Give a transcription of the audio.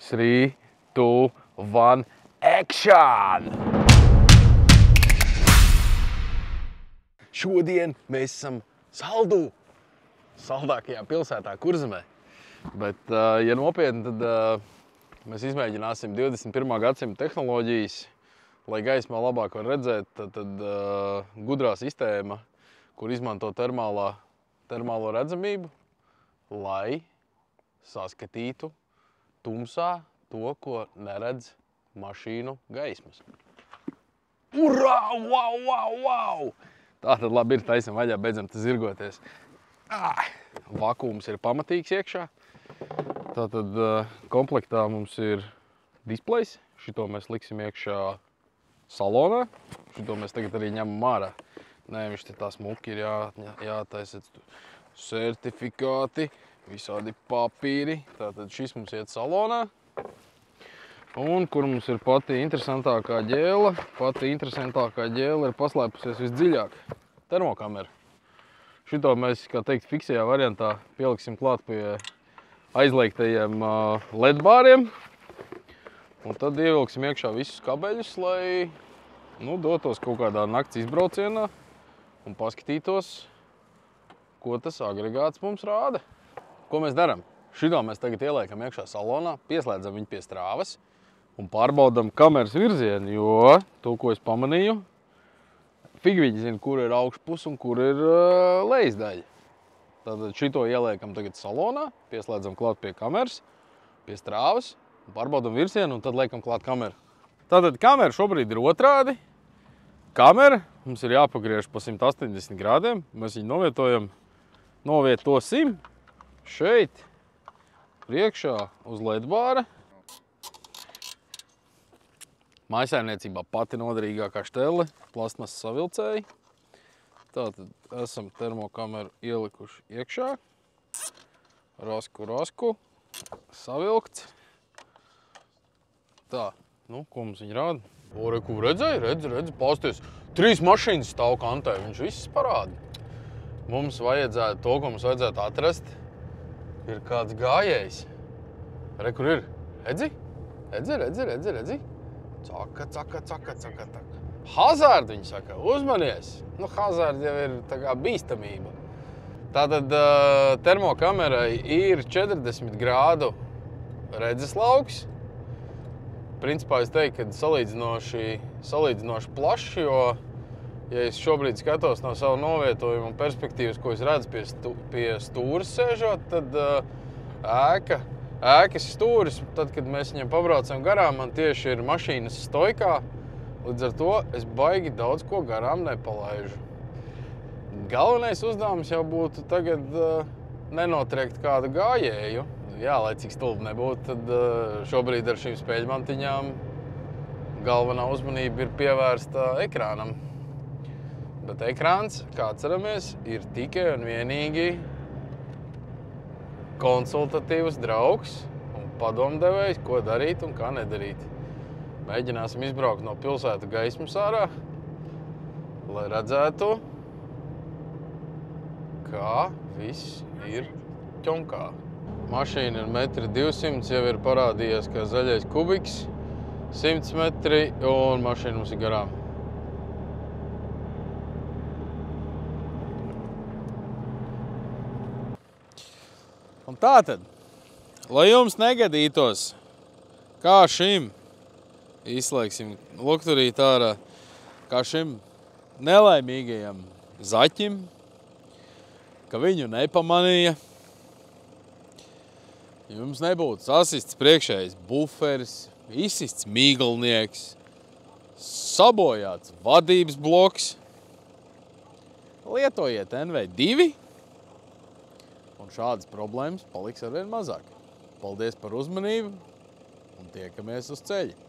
3, 2, 1, action! Šodien mēs esam Saldū, saldākajā pilsētā Kurzemē. Bet, ja nopietni, tad mēs izmēģināsim 21. gadsimta tehnoloģijas, lai gaismā labāk var redzēt, tad gudrā sistēma, kur izmanto termālo redzamību, lai saskatītu tumsā to, ko neredz mašīnu gaismas. Urā! Wow, wow, wow! Tātad labi ir, taisam vaļā, beidzam te zirgoties. Vakums ir pamatīgs iekšā. Tātad komplektā mums ir displejs. Šito mēs liksim iekšā salonā. Šito mēs tagad arī ņemam ārā. Nē, viņš te tā smuki ir jātaisa certifikāti, visādi papīri. Tātad šis mums iet salonā. Un kur mums ir pati interesantākā ģēla? Pati interesantākā ģēla ir paslēpusies visdziļāk. Termokamera. Šito mēs, kā teikt, fiksējā variantā pieliksim klāt pie aizliegtajiem LED bāriem. Un tad ievilksim iekšā visus kabeļus, lai dotos kaut kādā nakts izbraucienā un paskatītos, ko tas agregāts mums rāda. Ko mēs darām? Šito mēs tagad ieliekam iekšā salonā, pieslēdzam viņu pie strāvas un pārbaudam kameras virzienu, jo to, ko es pamanīju, fig viņi zina, kur ir augšpus un kur ir lejas daļa. Tātad šito ieliekam tagad salonā, pieslēdzam klāt pie kameras, pie strāvas, pārbaudam virzienu un tad liekam klāt kameru. Tātad kamera šobrīd ir otrādi. Kamera mums ir jāpagriež pa 180 grādiem. Mēs viņu novietosim šeit, priekšā uz LED bāra. Mājsaimniecībā pati noderīgākā štelle, plastmasas savilcēji. Tātad esam termokameru ielikuši iekšā. Rasku, savilkts. Tā, ko mums viņi rāda? Reku, redzi, pausties. 3 mašīnas stāv kantē, viņš viss parāda. Mums vajadzētu to, ko mums vajadzētu atrast, ir kāds gājējs. Reku, ir. Redzi? Caka. Hazard, viņi saka, uzmanies. Hazard jau ir tā kā bīstamība. Tātad termokamerai ir 40 grādu redzeslauks. Principā es teiktu, ka salīdzinoši plašs, jo, ja es šobrīd skatos no savu novietojumu un perspektīvas, ko es redzu pie stūres sēžot, tad ēkas stūris, tad, kad mēs viņam pabraucam garām, man tieši ir mašīnas stojkā, līdz ar to es baigi daudz ko garām nepalaižu. Galvenais uzdevums jau būtu tagad nenotriekt kādu gājēju. Jā, lai cik stulbi nebūtu, tad šobrīd ar šīm spēļmantiņām galvenā uzmanība ir pievērsta ekrānam. Bet ekrāns, kā atceramies, ir tikai un vienīgi konsultatīvs draugs un padomdevējs, ko darīt un kā nedarīt. Mēģināsim izbraukt no pilsētu gaismas ārā, lai redzētu, kā viss ir ķonkā. Mašīna ir 1,2 m, jau ir parādījies kā zaļais kubiks, 100 metri un mašīna mums ir garām. Un tātad, lai jums negadītos, kā šim, izslēgsim lukturīt ārā, kā šim nelaimīgajam zaķim, ka viņu nepamanīja, jums nebūtu sasists priekšējais buferis, izsists mīglnieks, sabojāts vadības bloks, lietojiet NV2, un šādas problēmas paliks arvien mazāk. Paldies par uzmanību un tiekamies uz ceļa!